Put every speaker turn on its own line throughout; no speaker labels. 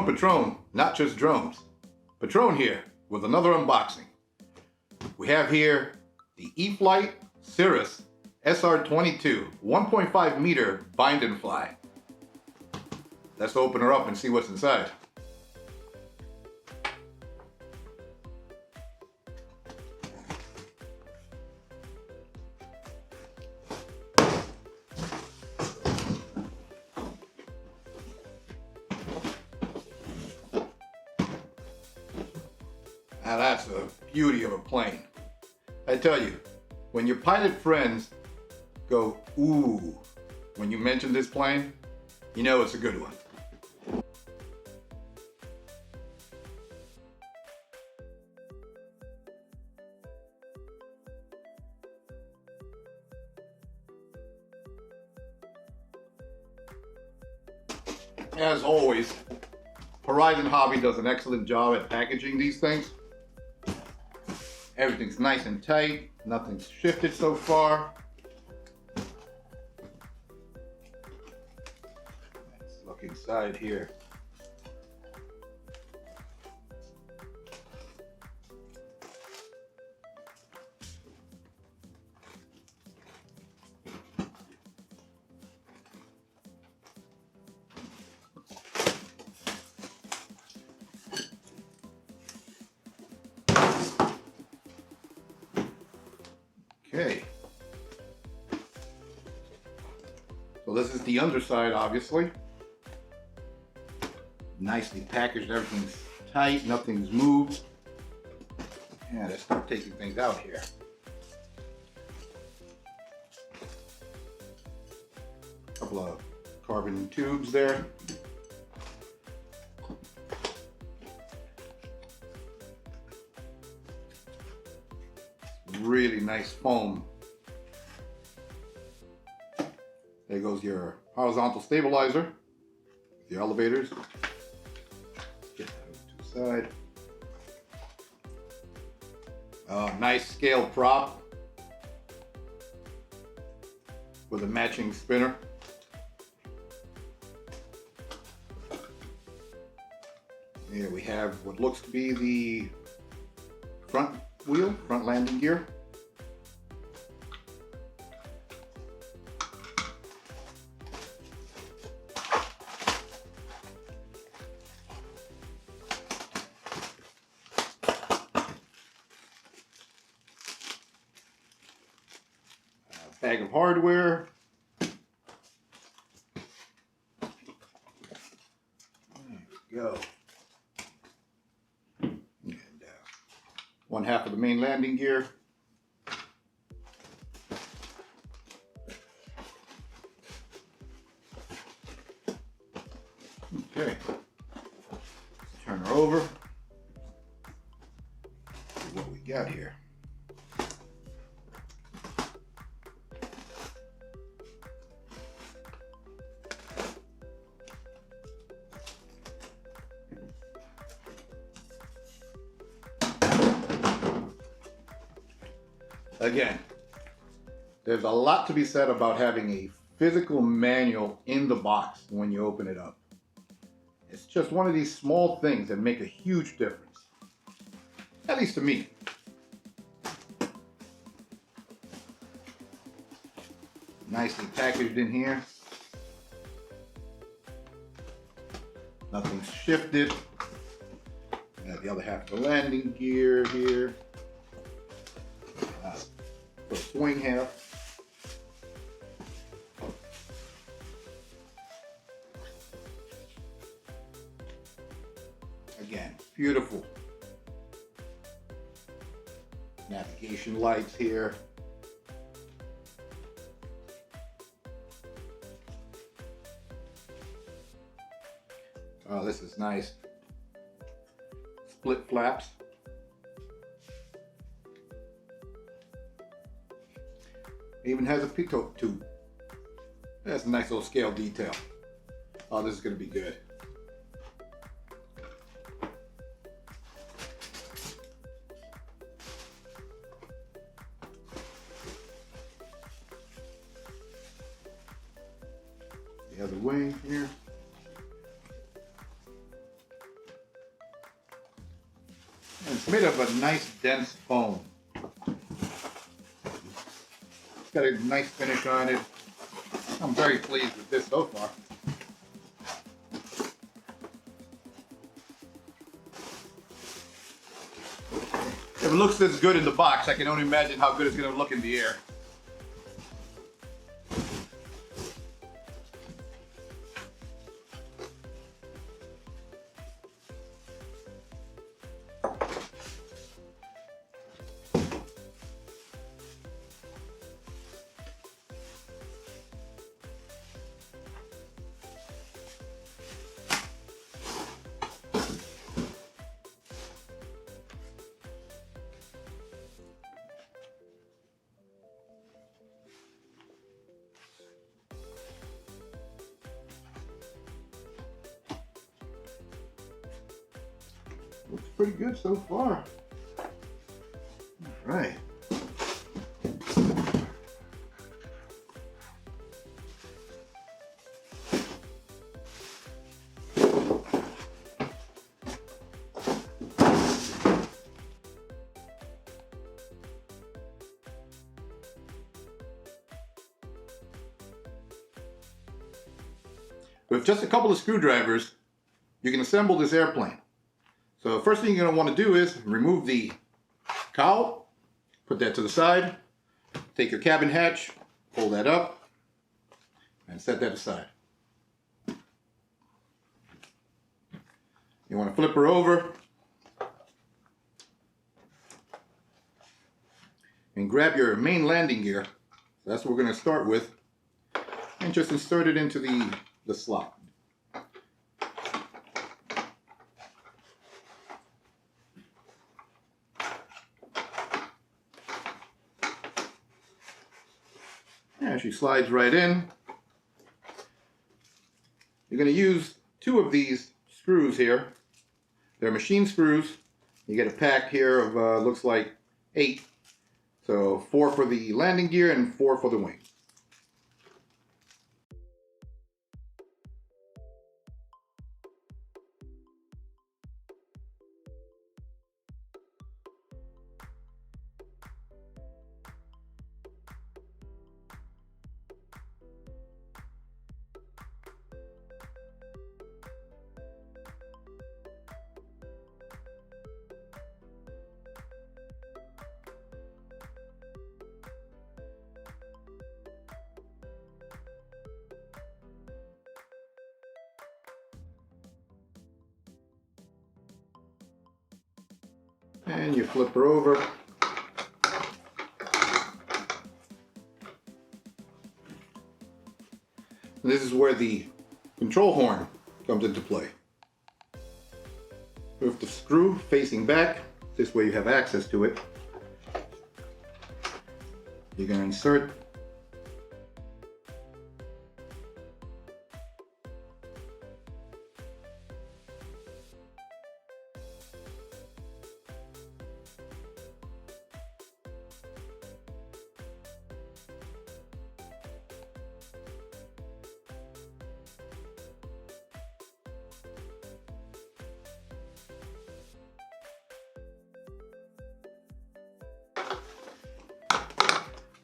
Patron, not just drones. Patron here with another unboxing. We have here the E-flite Cirrus SR22 1.5 meter bind and fly. Let's open her up and see what's inside. Now that's the beauty of a plane. I tell you, when your pilot friends go, ooh, when you mention this plane, you know it's a good one. As always, Horizon Hobby does an excellent job at packaging these things. Everything's nice and tight, nothing's shifted so far. Let's look inside here. Okay, so this is the underside, obviously. Nicely packaged, everything's tight, nothing's moved. And let's start taking things out here. A couple of carbon tubes there. Really nice foam. There goes your horizontal stabilizer, the elevators. Get that over to the side. Nice scale prop with a matching spinner. Here we have what looks to be the front wheel, front landing gear. Bag of hardware. There we go. And one half of the main landing gear. Okay. Turn her over. See what we got here. Again, there's a lot to be said about having a physical manual in the box when you open it up. It's just one of these small things that make a huge difference, at least to me. Nicely packaged in here. Nothing's shifted. The other half of the landing gear here. For the swing half. Again, beautiful. Navigation lights here. Oh, this is nice. Split flaps. It even has a pitot tube. That's a nice little scale detail. Oh, this is going to be good. The other wing here. It's made of a nice dense foam. It's got a nice finish on it. I'm very pleased with this so far. If it looks this good in the box, I can only imagine how good it's going to look in the air. Looks pretty good so far. All right. With just a couple of screwdrivers, you can assemble this airplane. So first thing you're going to want to do is remove the cowl, put that to the side, take your cabin hatch, pull that up, and set that aside. You want to flip her over and grab your main landing gear. So that's what we're going to start with, and just insert it into the slot. And she slides right in. You're going to use 2 of these screws here. They're machine screws. You get a pack here of looks like 8. So 4 for the landing gear and 4 for the wing. And you flip her over. This is where the control horn comes into play. With the screw facing back, this way you have access to it. You're going to insert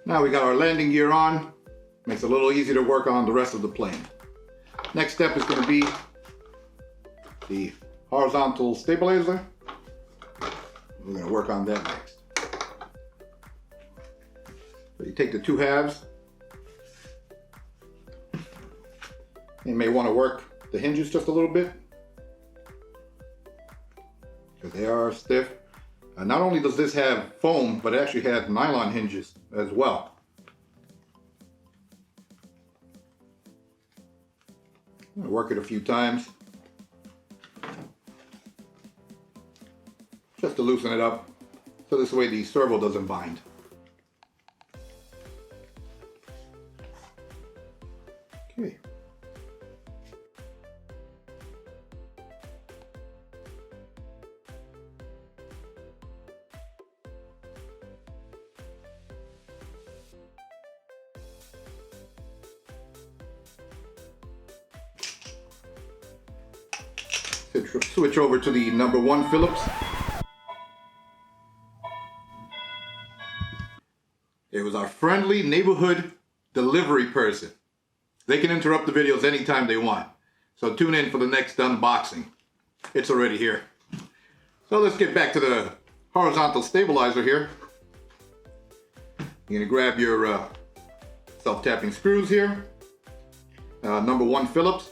Now we got our landing gear on. Makes it a little easier to work on the rest of the plane. Next step is going to be the horizontal stabilizer. We're going to work on that next. So you take the 2 halves. You may want to work the hinges just a little bit, because they are stiff. Not only does this have foam, but it actually has nylon hinges as well. I'm going to work it a few times just to loosen it up, so this way the servo doesn't bind. Okay. Switch over to the number 1 Phillips. It was our friendly neighborhood delivery person. They can interrupt the videos anytime they want. So tune in for the next unboxing. It's already here. So let's get back to the horizontal stabilizer here. You're gonna grab your self-tapping screws here. Number 1 Phillips.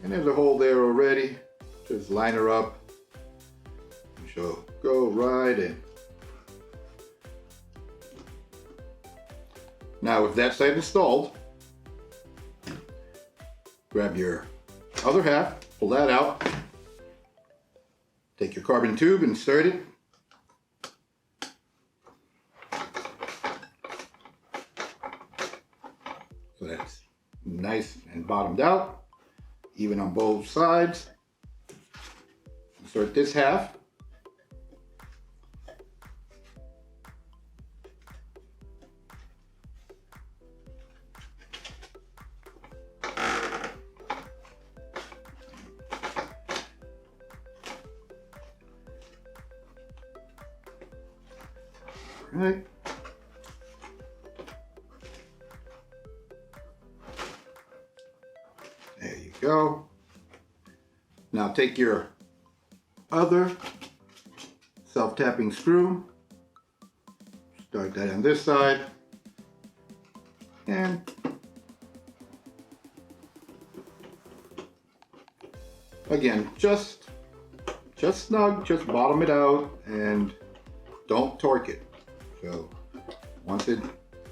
And there's a hole there already. Just line her up. She'll go right in. Now with that side installed, grab your other half, pull that out, take your carbon tube, insert it, so that's nice and bottomed out, even on both sides. Insert this half. Right. There you go. Now take your other self-tapping screw, start that on this side, and again, just snug, just bottom it out and don't torque it. So once it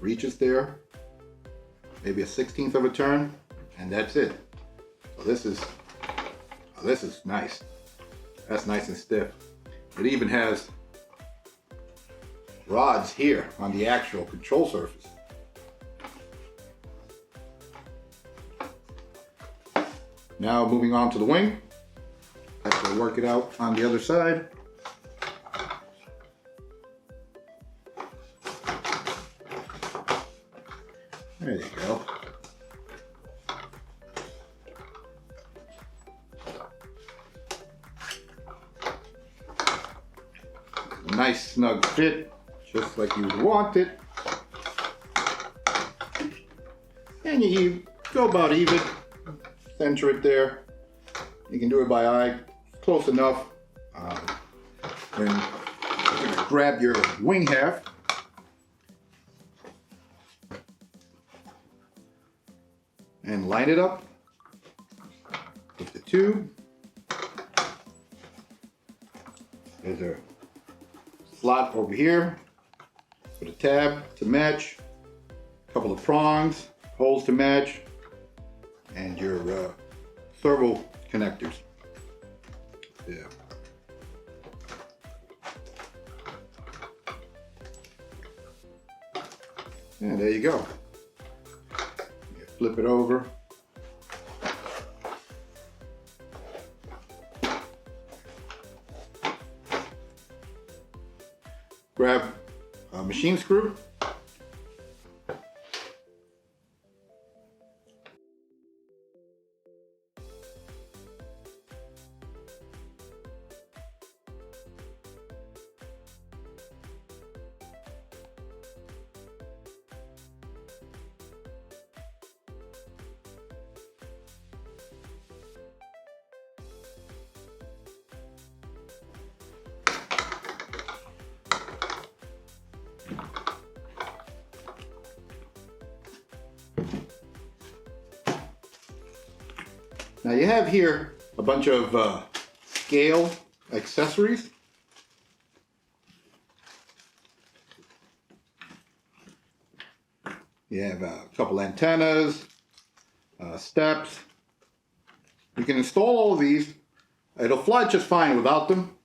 reaches there, maybe a 1/16 of a turn, and that's it. So this is nice. That's nice and stiff. It even has rods here on the actual control surface. Now moving on to the wing. I have to work it out on the other side. There you go. Nice snug fit, just like you would want it. And you go about even, center it there. You can do it by eye, close enough. Then you're gonna grab your wing half. And line it up with the tube. There's a slot over here with a tab to match, a couple of prongs, holes to match, and your servo connectors. Yeah. And there you go. You flip it over. Grab a machine screw. Now you have here a bunch of scale accessories. You have a couple antennas, steps. You can install all of these. It'll fly just fine without them.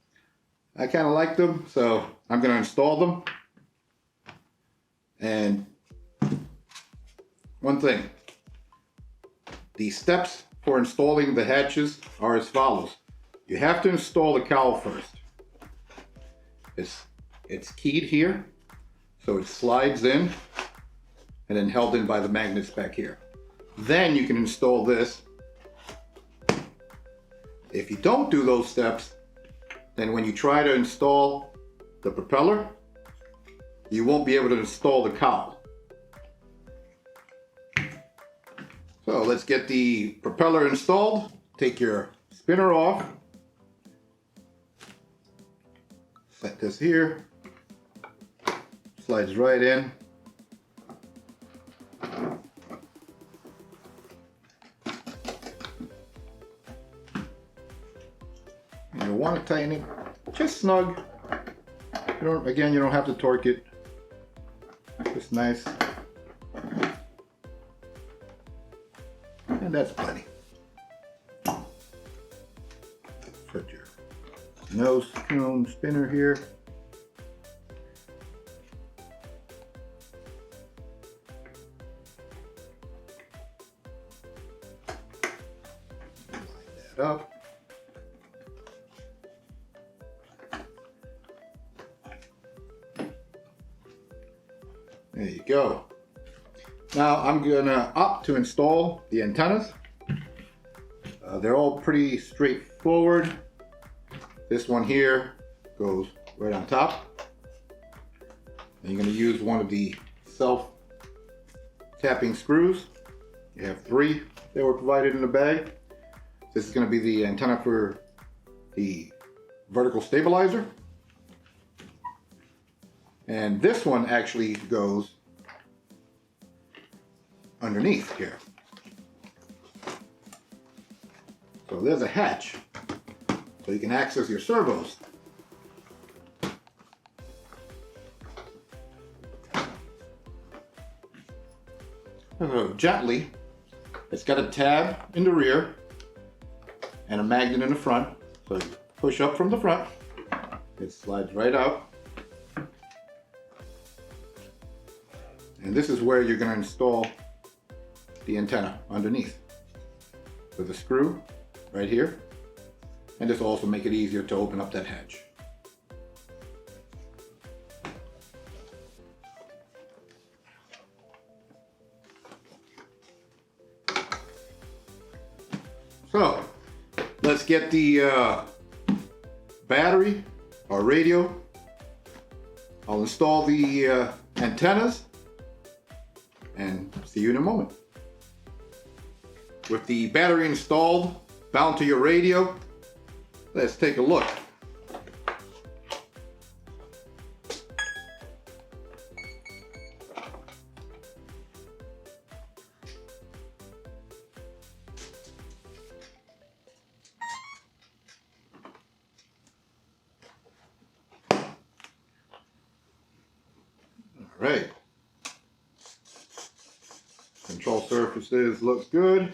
I kind of like them, so I'm going to install them. And one thing, the steps for installing the hatches are as follows. You have to install the cowl first. It's keyed here, so it slides in and then held in by the magnets back here. Then you can install this. If you don't do those steps, then when you try to install the propeller, you won't be able to install the cowl. So let's get the propeller installed. Take your spinner off. Set this here. Slides right in. And you'll want to tighten it just snug. Again, you don't have to torque it. Just nice. And that's plenty. Put your nose cone spinner here. Line that up. There you go. Now I'm gonna opt to install the antennas. They're all pretty straightforward. This one here goes right on top. And you're gonna use one of the self-tapping screws. You have 3 that were provided in the bag. This is gonna be the antenna for the vertical stabilizer. And this one actually goes underneath here. So there's a hatch, so you can access your servos. So gently, it's got a tab in the rear and a magnet in the front. So you push up from the front, it slides right out. And this is where you're going to install the antenna underneath with a screw right here. And this will also make it easier to open up that hatch. So let's get the battery or radio. I'll install the antennas and see you in a moment. With the battery installed, bound to your radio, let's take a look. All right. Control surfaces look good.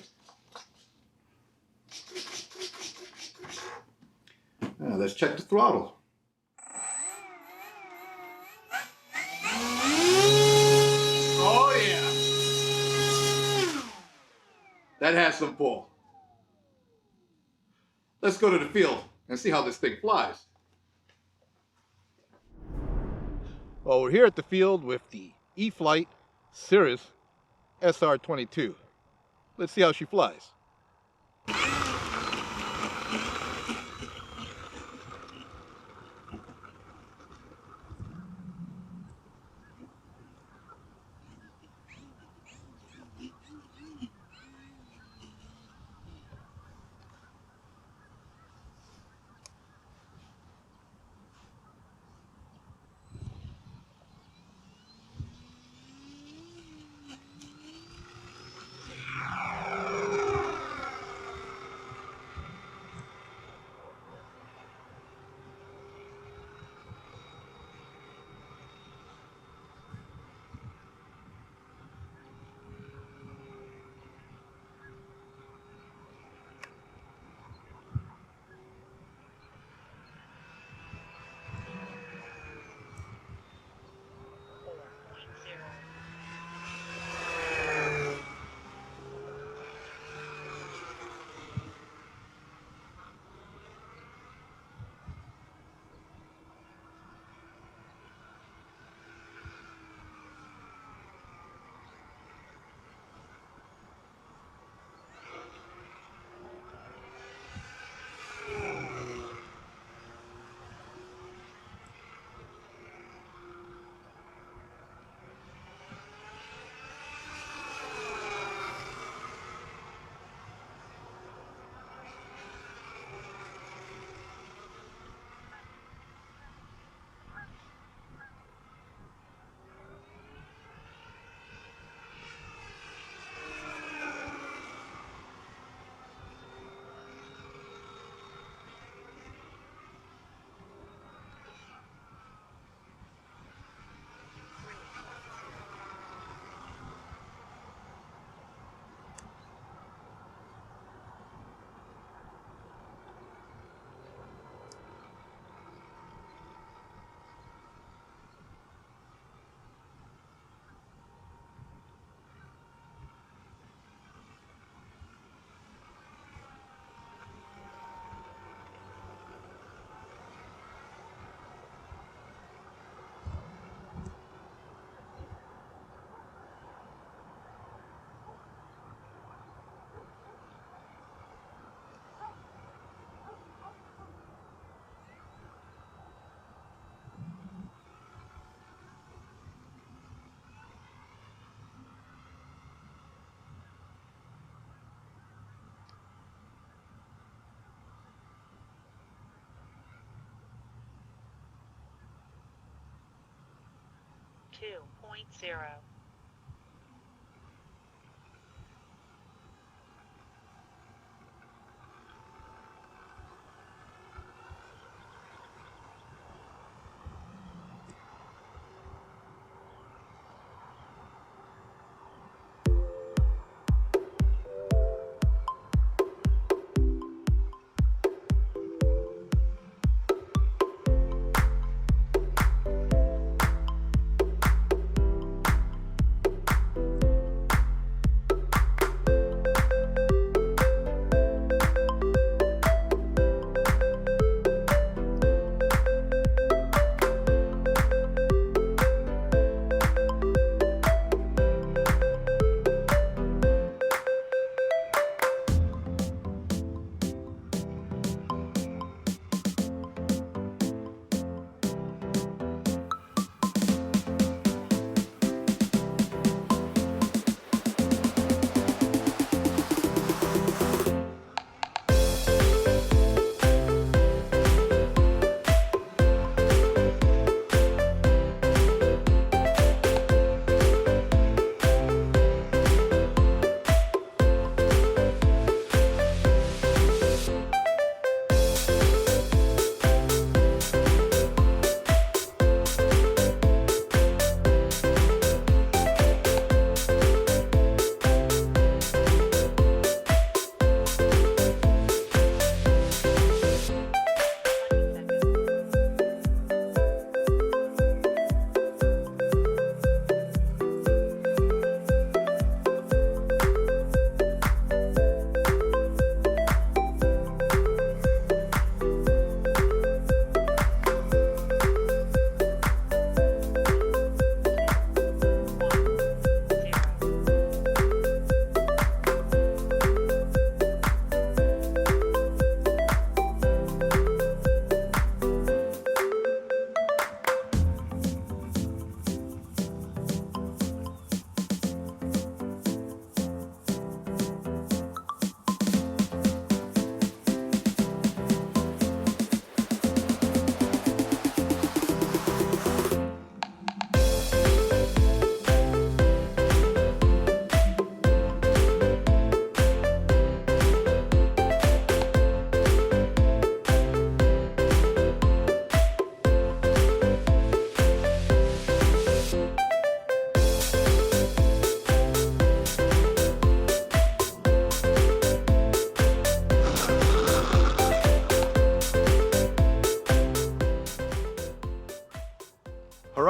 Now let's check the throttle. Oh yeah! That has some pull. Let's go to the field and see how this thing flies. Well, we're here at the field with the E-flite Cirrus SR22. Let's see how she flies.
2.0.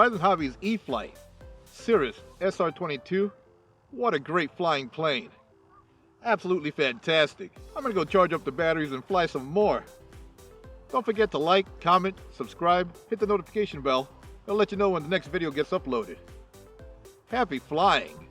Horizon Hobby's E-flite Cirrus SR22. What a great flying plane. Absolutely fantastic. I'm gonna go charge up the batteries and fly some more. Don't forget to like, comment, subscribe, hit the notification bell. It'll let you know when the next video gets uploaded. Happy flying!